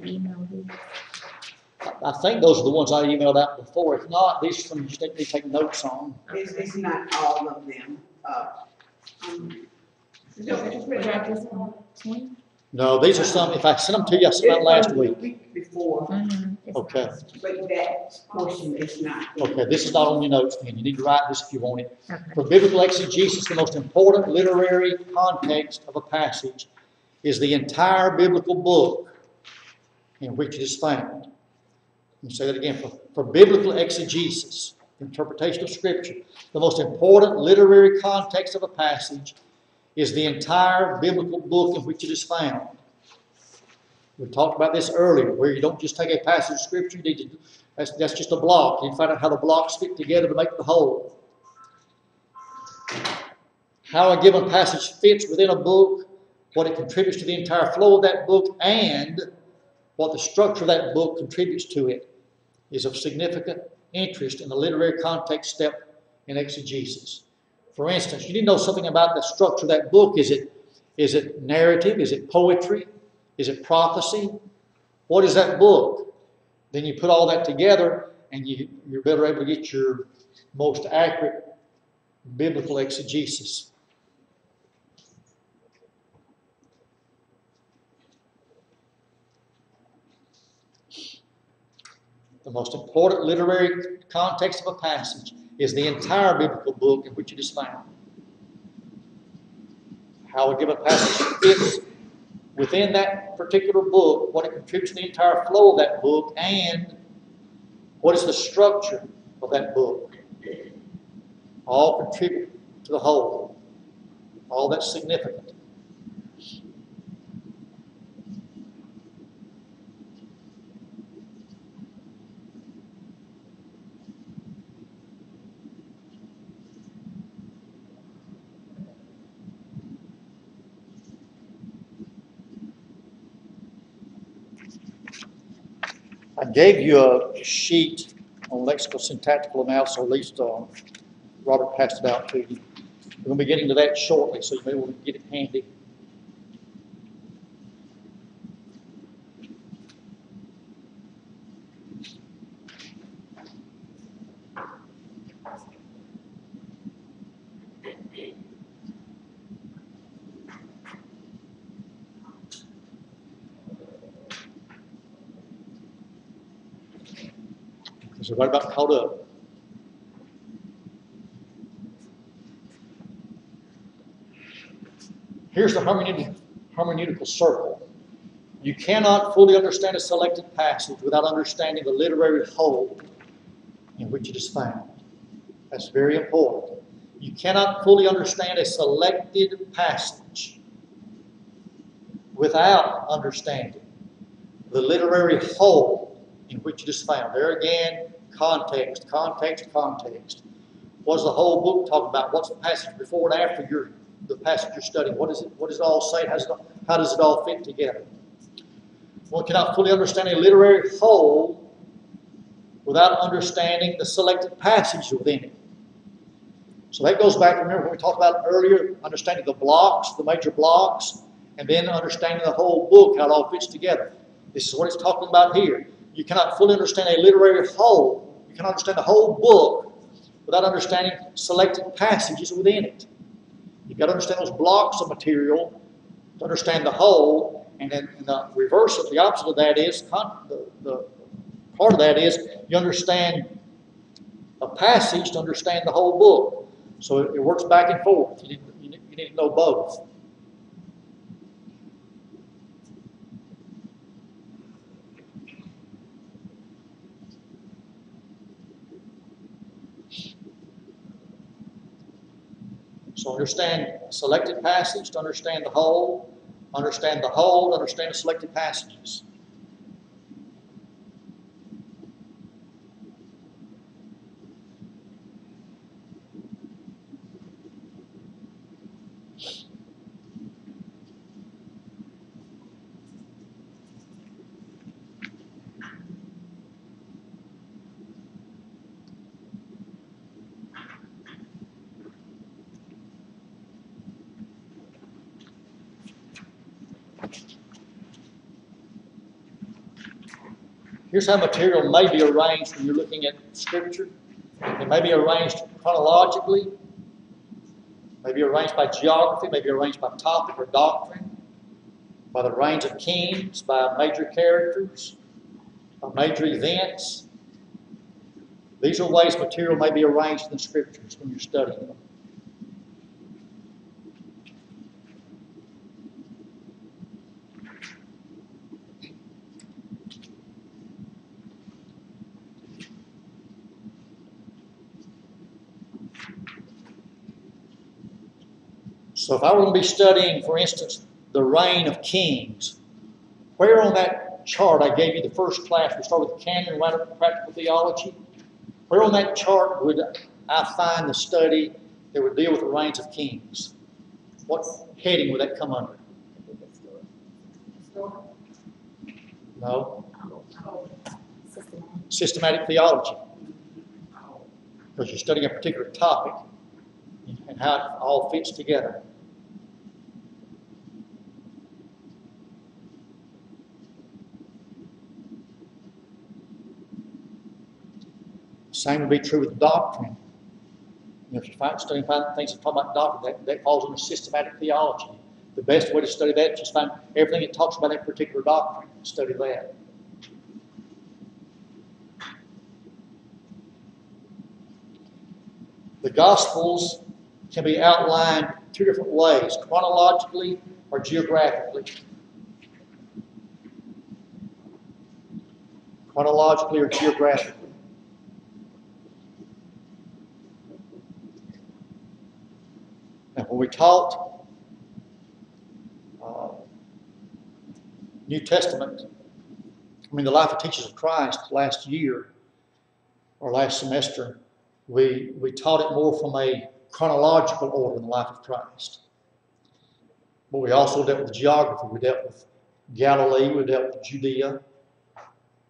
email these? I think those are the ones I emailed out before. If not, these are some you just need to take notes on. It's not all of them. No, these are some, if I sent them to you, I sent them last week. The week before, Okay. but that portion is not. Okay, this is not on your notes, then. You need to write this if you want it. Okay. For biblical exegesis, the most important literary context of a passage is the entire biblical book in which it is found. Let me say that again. For biblical exegesis, interpretation of Scripture, the most important literary context of a passage is the entire biblical book in which it is found. We talked about this earlier, where you don't just take a passage of Scripture, you need to, that's just a block. You find out how the blocks fit together to make the whole. How a given passage fits within a book, what it contributes to the entire flow of that book, and what the structure of that book contributes to it is of significant interest in the literary context step in exegesis. For instance, you need to know something about the structure of that book. Is it narrative? Is it poetry? Is it prophecy? What is that book? Then you put all that together and you're better able to get your most accurate biblical exegesis. The most important literary context of a passage is the entire biblical book in which it is found. How a given passage fits within that particular book, what it contributes to the entire flow of that book, and what is the structure of that book. All contribute to the whole. All that's significant. I gave you a sheet on lexical-syntactical analysis, or at least Robert passed it out to you. We're going to be getting to that shortly, so you may want to get it handy. So right about caught up. Here's the hermeneutical circle. You cannot fully understand a selected passage without understanding the literary whole in which it is found. That's very important. You cannot fully understand a selected passage without understanding the literary whole in which it is found. There again, context, context, context. What does the whole book talk about? What's the passage before and after the passage you're studying? What does it all say? How does it all fit together? One cannot fully understand a literary whole without understanding the selected passage within it. So that goes back, remember when we talked about earlier, understanding the blocks, the major blocks, and then understanding the whole book, how it all fits together. This is what it's talking about here. You cannot fully understand a literary whole. You cannot understand the whole book without understanding selected passages within it. You've got to understand those blocks of material to understand the whole, and then the reverse of the opposite of that is, the part of that is, you understand a passage to understand the whole book. So it works back and forth. You need to know both. So understand a selected passage to understand the whole, understand the whole to understand the selected passages. Here's how material may be arranged when you're looking at Scripture. It may be arranged chronologically, may be arranged by geography, may be arranged by topic or doctrine, by the reigns of kings, by major characters, by major events. These are ways material may be arranged in the Scriptures when you're studying them. So if I were going to be studying, for instance, the reign of kings, where on that chart I gave you the first class, we start with the canon right up to practical theology, where on that chart would I find the study that would deal with the reigns of kings? What heading would that come under? No? Systematic theology. Because you're studying a particular topic and how it all fits together. Same would be true with doctrine. If you find studying things that talk about doctrine, that falls under systematic theology. The best way to study that is just find everything that talks about that particular doctrine and study that. The Gospels can be outlined two different ways, chronologically or geographically. Chronologically or geographically. Now, when we taught New Testament, the life of teachers of Christ last year or last semester, we taught it more from a chronological order in the life of Christ. But we also dealt with geography. We dealt with Galilee. We dealt with Judea.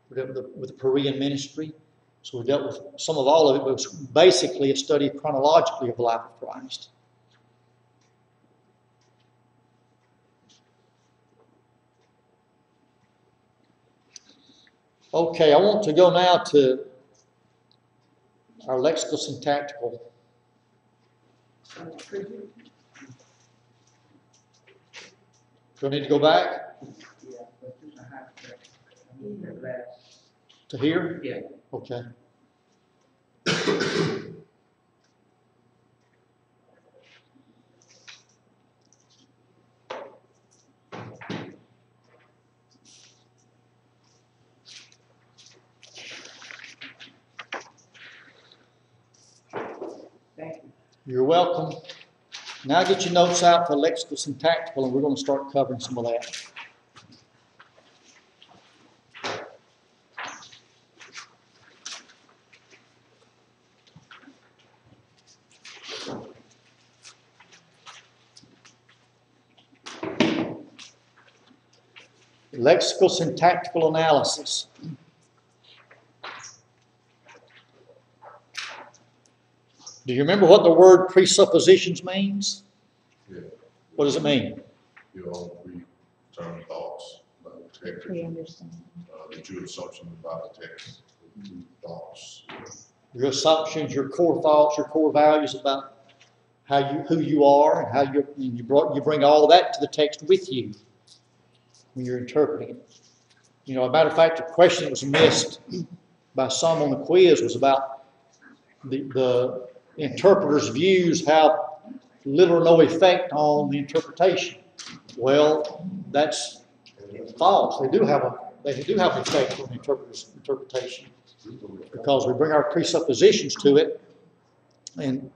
We dealt with the Perean ministry. So we dealt with some of all of it, but it was basically a study chronologically of the life of Christ. Okay, I want to go now to our lexical-syntactical. Do I need to go back? To here? Yeah. Okay. You're welcome. Now get your notes out for lexical-syntactical, and we're going to start covering some of that. Lexical-syntactical analysis. Do you remember what the word presuppositions means? Yeah. What does it mean? You all preterm thoughts about the text. That your assumptions about the text. Thoughts. Your assumptions, your core thoughts, your core values about who you are, and how you bring all that to the text with you when you're interpreting it. As a matter of fact, the question that was missed by some on the quiz was about the interpreter's views have little or no effect on the interpretation. Well, that's false. They do have an effect on the interpreter's interpretation because we bring our presuppositions to it. And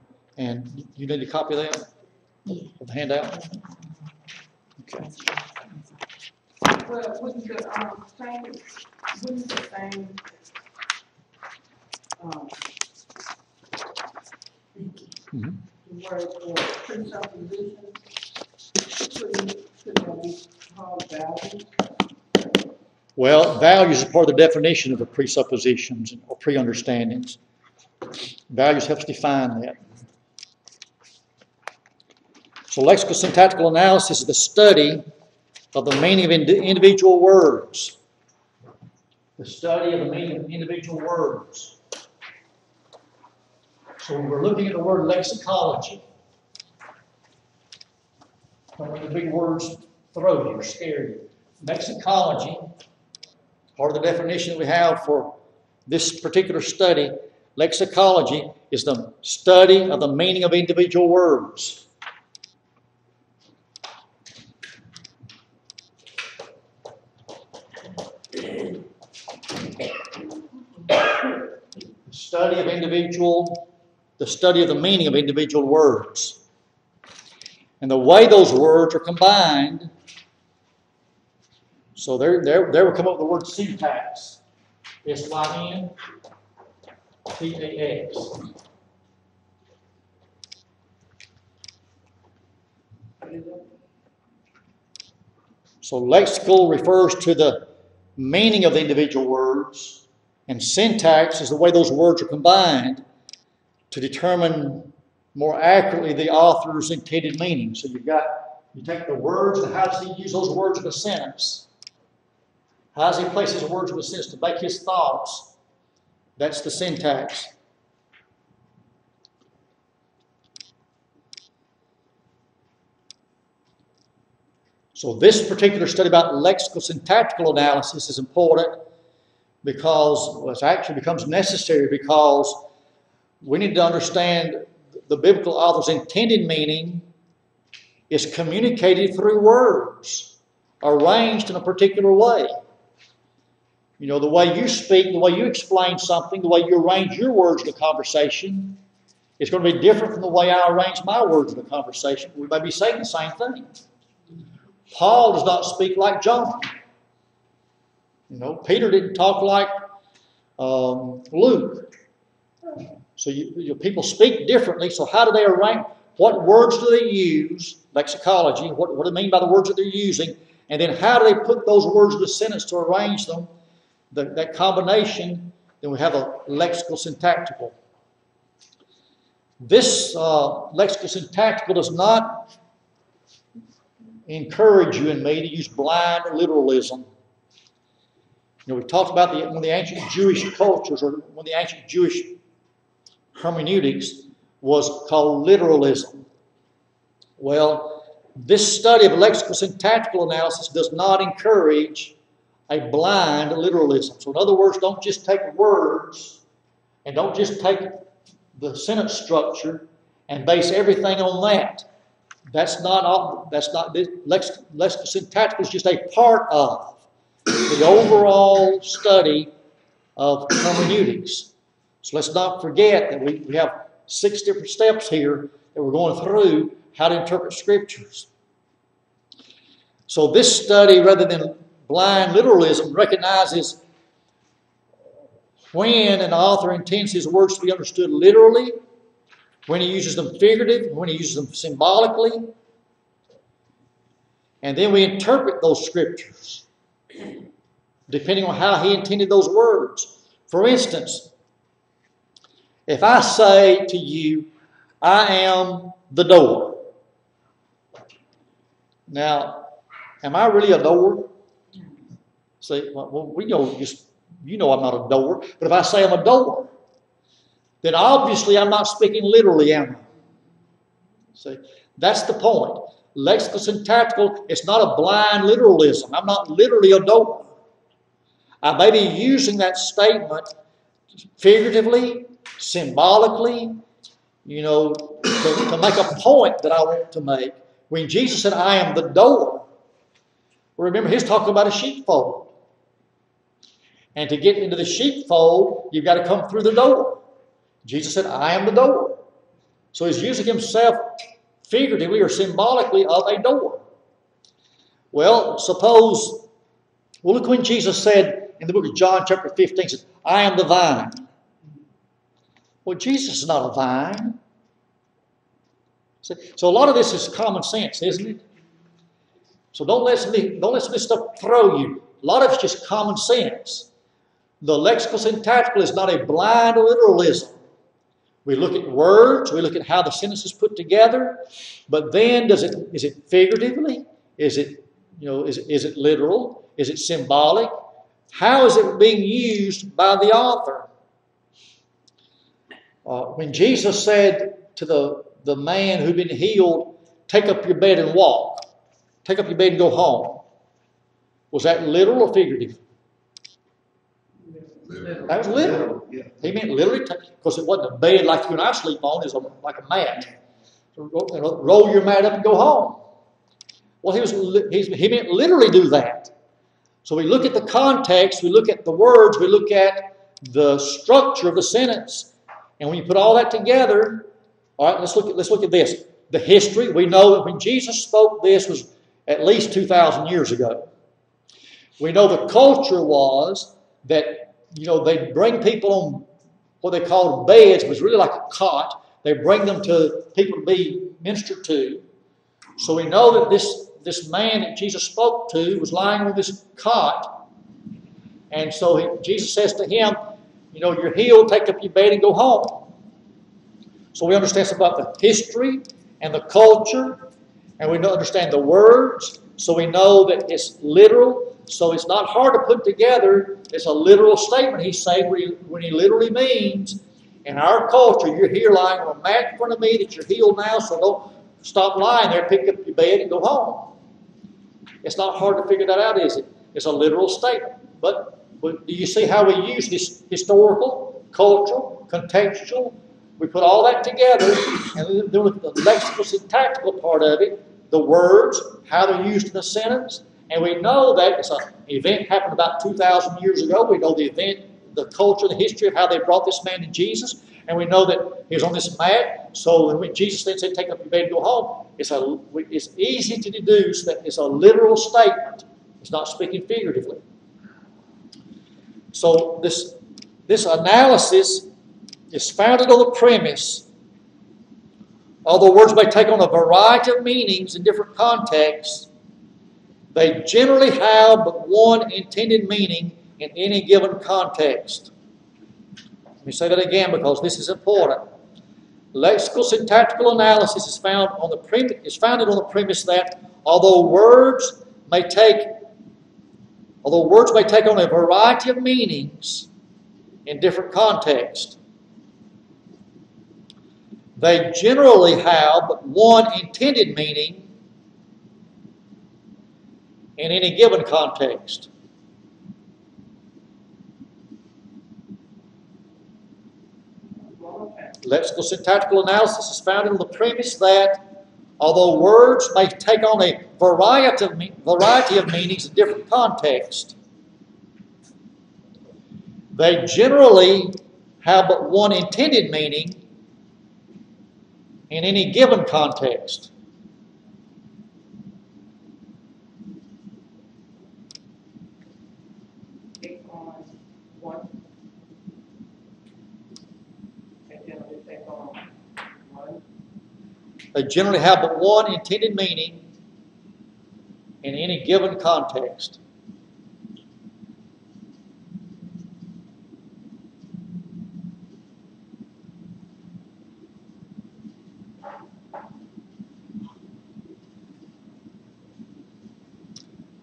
you need a copy of that? Of the handout? Okay. Well, wouldn't the same word for presupposition could be called values? Well, values is part of the definition of the presuppositions or pre-understandings. Values helps define that. So lexical-syntactical analysis is the study of the meaning of individual words. the study of the meaning of individual words. So we're looking at the word lexicology. Don't let the big words throw you or scare you. Lexicology, part of the definition that we have for this particular study, lexicology is the study of the meaning of individual words. The study of the meaning of individual words. And the way those words are combined. So there we come up with the word syntax. S-Y-N-T-A-X. So lexical refers to the meaning of the individual words, and syntax is the way those words are combined to determine more accurately the author's intended meaning. So you take the words, and how does he use those words in a sentence? How does he place his words in a sentence to make his thoughts? That's the syntax. So this particular study about lexical-syntactical analysis is important because, well, it actually becomes necessary because we need to understand the biblical author's intended meaning is communicated through words, arranged in a particular way. You know, the way you speak, the way you explain something, the way you arrange your words in a conversation is going to be different from the way I arrange my words in a conversation. We may be saying the same thing. Paul does not speak like John. You know, Peter didn't talk like Luke. So people speak differently. So how do they arrange? What words do they use? Lexicology. What do they mean by the words that they're using? And then how do they put those words in a sentence to arrange them? That combination, then we have a lexical-syntactical. This lexical-syntactical does not encourage you and me to use blind literalism. You know, we talked about one of the ancient Jewish cultures, or one of the ancient Jewish hermeneutics was called literalism. Well, this study of lexical-syntactical analysis does not encourage a blind literalism. So in other words, don't just take words and don't just take the sentence structure and base everything on that. That's not all. That's not this. Lexical-syntactical is just a part of the overall study of hermeneutics. So let's not forget that we have 6 different steps here that we're going through how to interpret scriptures. So this study, rather than blind literalism, recognizes when an author intends his words to be understood literally, when he uses them figuratively, when he uses them symbolically, and then we interpret those scriptures depending on how he intended those words. For instance, if I say to you, I am the door. Now, am I really a door? See, well, we know you know I'm not a door, but if I say I'm a door, then obviously I'm not speaking literally, am I? See, that's the point. Lexical-syntactical, it's not a blind literalism. I'm not literally a door. I may be using that statement figuratively, symbolically, you know, to make a point that I want to make. When Jesus said, I am the door, remember he's talking about a sheepfold. And to get into the sheepfold, you've got to come through the door. Jesus said, I am the door. So he's using himself figuratively or symbolically of a door. Well, look when Jesus said in the book of John chapter 15, says, I am the vine. Well, Jesus is not a vine. So a lot of this is common sense, isn't it? So don't let some of this stuff throw you. A lot of it's just common sense. The lexical-syntactical is not a blind literalism. We look at words, we look at how the sentence is put together, but then is it figuratively? Is it literal? Is it symbolic? How is it being used by the author? When Jesus said to the man who'd been healed, take up your bed and walk. Take up your bed and go home. Was that literal or figurative? Literal. That was literal. He meant literally, because it wasn't a bed like you and I sleep on, it's like a mat. Roll your mat up and go home. Well, he meant literally do that. So we look at the context, we look at the words, we look at the structure of the sentence. And when you put all that together, all right, let's look at this. The history, we know that when Jesus spoke this was at least 2,000 years ago. We know the culture was that, they'd bring people on what they called beds. It was really like a cot. They'd bring them to people to be ministered to. So we know that this man that Jesus spoke to was lying on this cot. And so Jesus says to him, you're healed, take up your bed and go home. So we understand about the history and the culture, and we understand the words, so we know that it's literal. So it's not hard to put together. It's a literal statement he's saying when he literally means, in our culture, you're here lying on a mat in front of me that you're healed now, so don't stop lying there, pick up your bed and go home. It's not hard to figure that out, is it? It's a literal statement. But do you see how we use this historical, cultural, contextual? We put all that together, and then look at the lexical-syntactical part of it, the words, how they're used in a sentence. And we know that it's an event happened about 2,000 years ago. We know the event, the culture, the history of how they brought this man to Jesus. And we know that he was on this mat. So when Jesus then said, take up your bed and go home, it's easy to deduce that it's a literal statement. It's not speaking figuratively. So this analysis is founded on the premise, although words may take on a variety of meanings in different contexts, they generally have but one intended meaning in any given context. Let me say that again because this is important. Lexical-syntactical analysis is founded on the premise that although words may take on a variety of meanings in different contexts, they generally have but one intended meaning in any given context. Lexical-syntactical analysis is founded on the premise that although words may take on a variety of meanings in different contexts, they generally have but one intended meaning in any given context. They generally have but one intended meaning in any given context.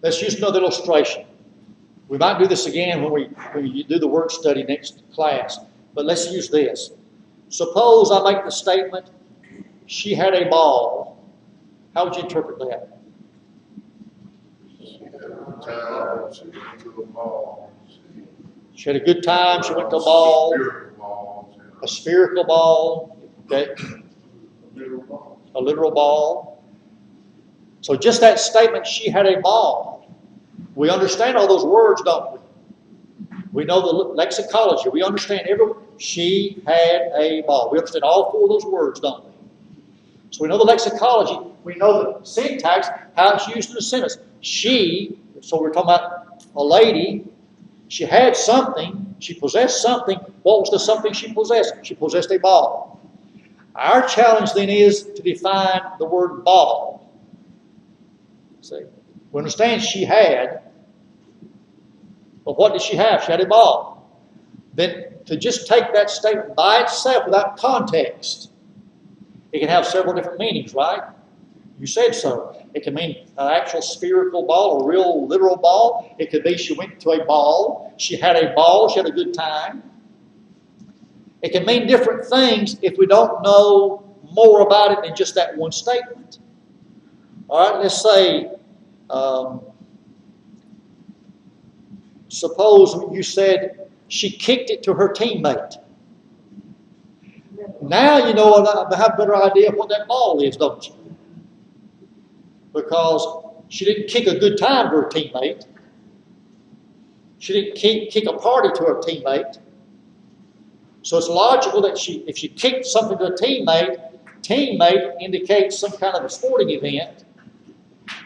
Let's use another illustration. We might do this again when we do the word study next class, but let's use this. Suppose I make the statement, she had a ball. How would you interpret that? She had a good time. She went to a ball. She had a good time. She went to a ball. A spherical ball. Okay. A literal ball. So just that statement, she had a ball. We understand all those words, don't we? We know the lexicology. We understand every word. She had a ball. We understand all four of those words, don't we? So we know the lexicology. We know the syntax, how it's used in a sentence. She, so we're talking about a lady. She had something. She possessed something. What was the something she possessed? She possessed a ball. Our challenge then is to define the word ball. See? We understand she had, but what did she have? She had a ball. Then to just take that statement by itself without context, it can have several different meanings, right? You said so. It can mean an actual spherical ball, a real literal ball. It could be she went to a ball. She had a ball. She had a good time. It can mean different things if we don't know more about it than just that one statement. All right, let's say, suppose you said she kicked it to her teammate. Now you know I have a better idea of what that ball is, don't you? Because she didn't kick a good time to her teammate. She didn't kick a party to her teammate. So it's logical that if she kicked something to a teammate indicates some kind of a sporting event.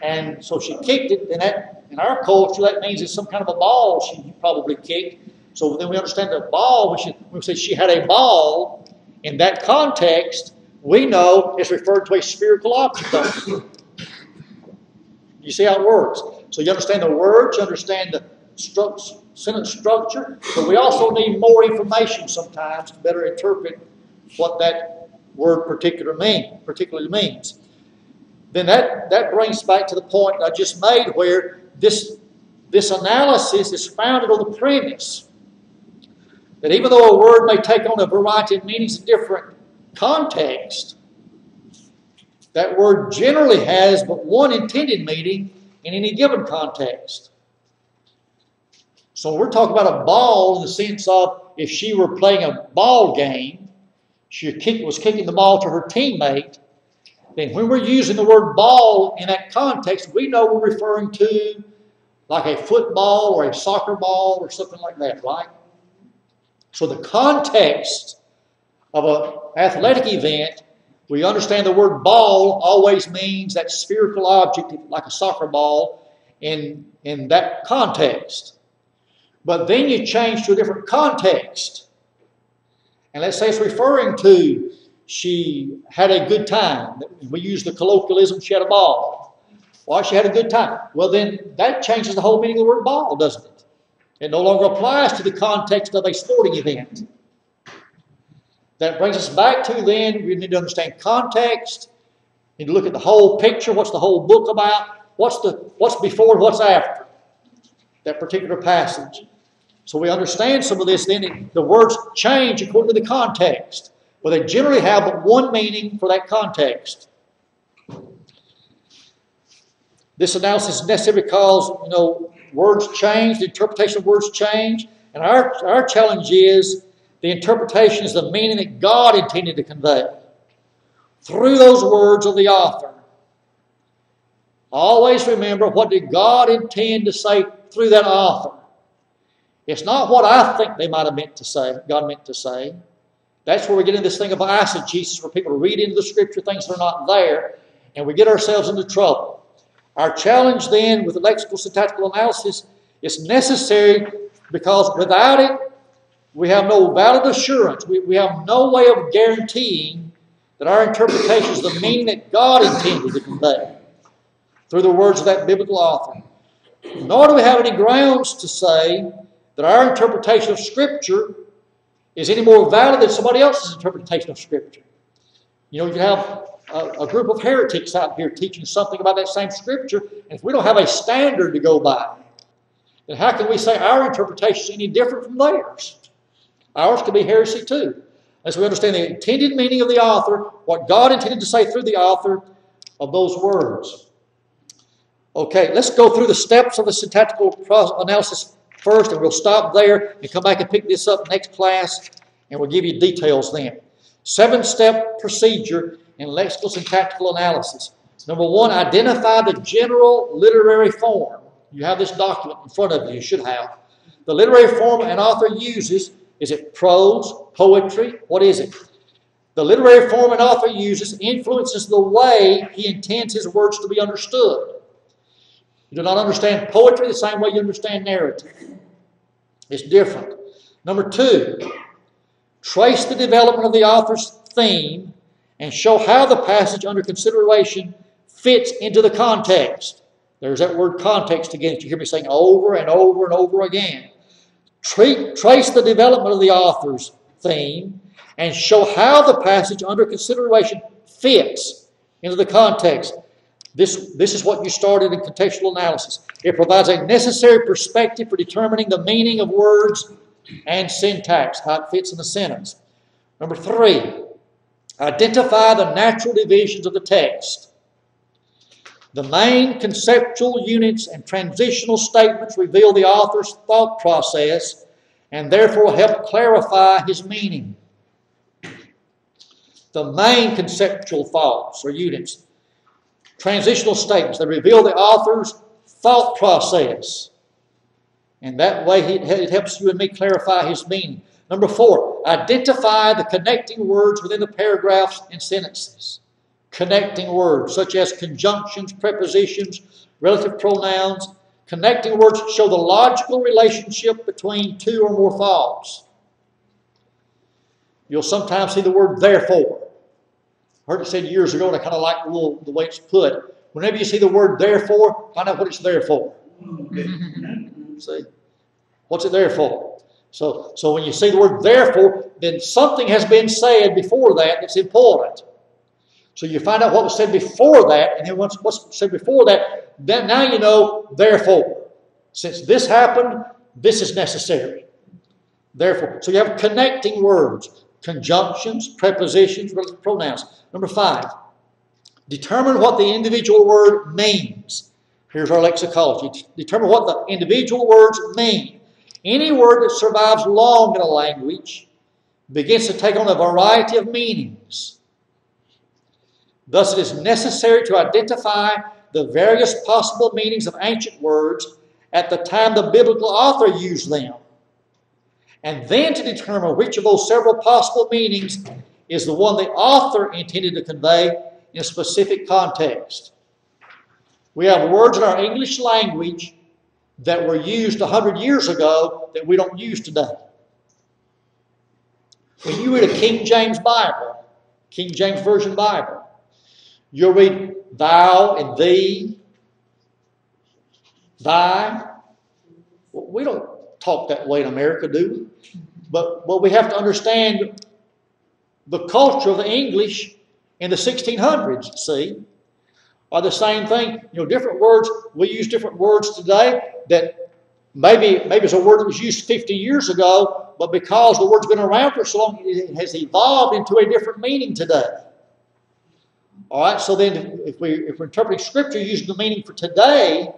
And so she kicked it, and that, in our culture, that means it's some kind of a ball she probably kicked. So then we understand the ball, when we say she had a ball, in that context, we know it's referred to a spherical object. You see how it works? So you understand the words, you understand the sentence structure, but we also need more information sometimes to better interpret what that word particularly means. Then that brings back to the point I just made, where this analysis is founded on the premise that even though a word may take on a variety of meanings in different contexts, that word generally has but one intended meaning in any given context. So we're talking about a ball in the sense of if she were playing a ball game, she was kicking the ball to her teammate, then when we're using the word ball in that context, we know we're referring to like a football or a soccer ball or something like that, right? So the context of an athletic event, we understand the word ball always means that spherical object, like a soccer ball, in that context. But then you change to a different context. And let's say it's referring to she had a good time. We use the colloquialism, she had a ball. Well, she had a good time. Well, then that changes the whole meaning of the word ball, doesn't it? It no longer applies to the context of a sporting event. That brings us back to then, we need to understand context. We need to look at the whole picture. What's the whole book about? What's before and what's after that particular passage? So we understand some of this, then the words change according to the context. But they generally have but one meaning for that context. This analysis is necessary because, words change, the interpretation of words change. And our challenge is the interpretation is the meaning that God intended to convey through those words of the author. Always remember, what did God intend to say through that author? It's not what I think they might have meant to say, God meant to say. That's where we get into this thing of eisegesis, where people read into the Scripture things that are not there, and we get ourselves into trouble. Our challenge then with the lexical-syntactical analysis is necessary because without it, we have no valid assurance. We have no way of guaranteeing that our interpretation is the meaning that God intended to convey through the words of that biblical author. Nor do we have any grounds to say that our interpretation of Scripture is any more valid than somebody else's interpretation of Scripture. You have a group of heretics out here teaching something about that same Scripture, and if we don't have a standard to go by, then how can we say our interpretation is any different from theirs? Ours could be heresy too. As we understand the intended meaning of the author, what God intended to say through the author of those words. Okay, let's go through the steps of the syntactical analysis first, and we'll stop there and come back and pick this up next class, and we'll give you details then. 7-step procedure in lexical-syntactical analysis. Number 1, identify the general literary form. You have this document in front of you, you should have. The literary form an author uses, is it prose, poetry? What is it? The literary form an author uses influences the way he intends his words to be understood. You do not understand poetry the same way you understand narrative. It's different. Number 2, trace the development of the author's theme and show how the passage under consideration fits into the context. There's that word context again that you hear me saying over and over and over again. Trace the development of the author's theme and show how the passage under consideration fits into the context. This is what you started in contextual analysis. It provides a necessary perspective for determining the meaning of words and syntax, how it fits in the sentence. Number 3, identify the natural divisions of the text. The main conceptual units and transitional statements reveal the author's thought process and therefore help clarify his meaning. The main conceptual thoughts or units, transitional statements that reveal the author's thought process. And that way it helps you and me clarify his meaning. Number 4, identify the connecting words within the paragraphs and sentences. Connecting words such as conjunctions, prepositions, relative pronouns. Connecting words show the logical relationship between two or more thoughts. You'll sometimes see the word therefore. I heard it said years ago, and I kind of like the way it's put. Whenever you see the word therefore, find out what it's there for. See? What's it there for? So when you see the word therefore, then something has been said before that that's important. So you find out what was said before that, and then what's said before that, then now you know, therefore. Since this happened, this is necessary. Therefore. So you have connecting words, conjunctions, prepositions, relative pronouns. Number 5, determine what the individual word means. Here's our lexicology. Determine what the individual words mean. Any word that survives long in a language begins to take on a variety of meanings. Thus, it is necessary to identify the various possible meanings of ancient words at the time the biblical author used them, and then to determine which of those several possible meanings is the one the author intended to convey in a specific context. We have words in our English language that were used 100 years ago that we don't use today. When you read a King James Bible, King James Version Bible, you'll read thou and thee, thy. Well, we don't talk that way in America, do we? But we have to understand the culture of the English in the 1600s, see, are the same thing. You know, different words, we use different words today that maybe it's a word that was used 50 years ago, but because the word's been around for so long, it has evolved into a different meaning today. All right, so then if we're interpreting Scripture using the meaning for today,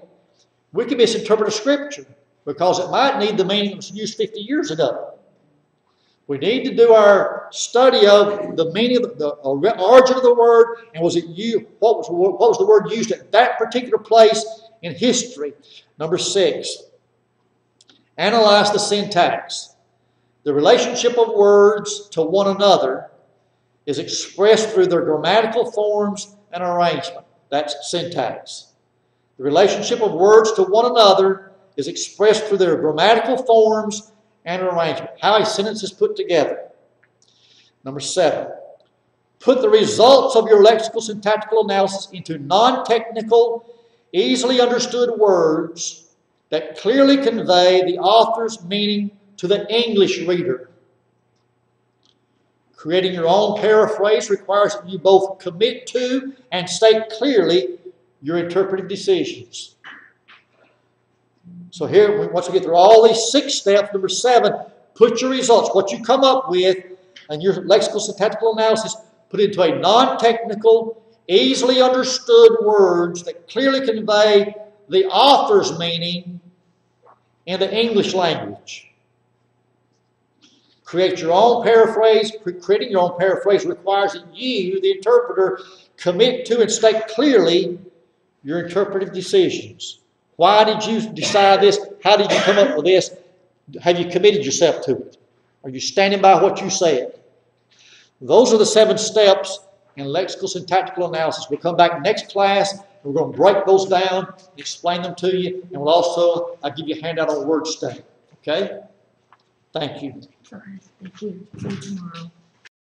we can misinterpret Scripture because it might need the meaning that was used 50 years ago. We need to do our study of the meaning of the origin of the word, and what was the word used at that particular place in history. Number 6, analyze the syntax. The relationship of words to one another is expressed through their grammatical forms and arrangement. That's syntax. The relationship of words to one another is expressed through their grammatical forms and arrangement. How a sentence is put together. Number 7, put the results of your lexical-syntactical analysis into non-technical, easily understood words that clearly convey the author's meaning to the English reader. Creating your own paraphrase requires that you both commit to and state clearly your interpretive decisions. So here, once we get through all these 6 steps, number 7, put your results, what you come up with, and your lexical-syntactical analysis, put into a non-technical, easily understood words that clearly convey the author's meaning in the English language. Create your own paraphrase. Creating your own paraphrase requires that you, the interpreter, commit to and state clearly your interpretive decisions. Why did you decide this? How did you come up with this? Have you committed yourself to it? Are you standing by what you said? Those are the 7 steps in lexical-syntactical analysis. We'll come back next class. We're going to break those down, explain them to you, and we'll also give you a handout on word study. Okay? Thank you. Thank you. See you tomorrow.